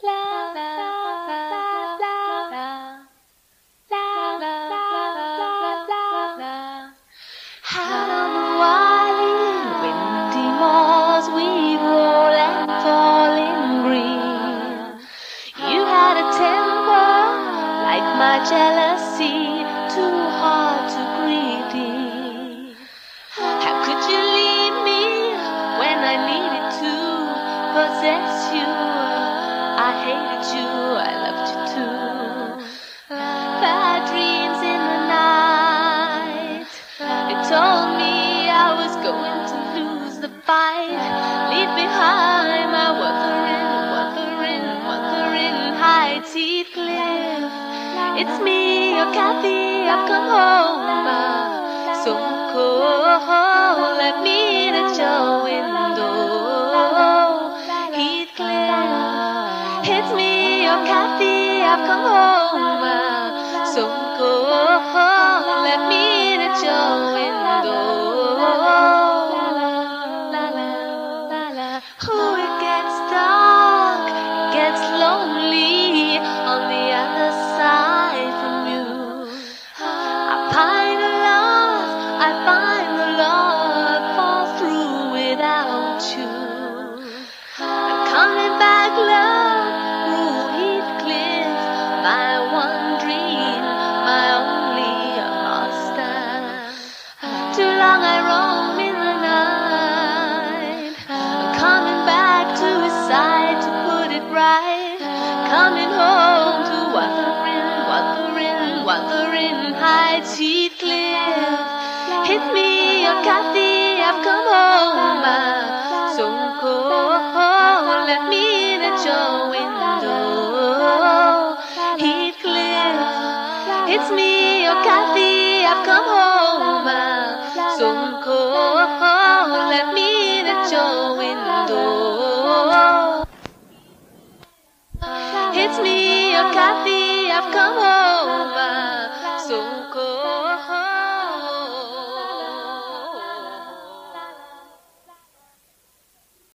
Out on the wide, windy moors we roll and fall in green. You had a temper like my jealousy, too hard to greedy. How could you leave me when I needed to possess you? I hated you, I loved you too. Bad dreams in the night, it told me I was going to lose the fight. Leave behind my wuthering high-teeth cliff. It's me, your Kathy, I've come home. So cold, let me in at your window. Heathcliff, it's me, your Kathy, I've come home. So cold, let me in at your window. Oh, it gets dark, it gets lonely on the other side from you. I find the love falls through without you. I'm coming back, love, through Heathcliff, my one dream, my only master. Too long I roam in the night. I'm coming back to his side to put it right. Coming home to wuthering heights, Heathcliff. Hit me, your Kathy, I've come home. So cold, let me in at your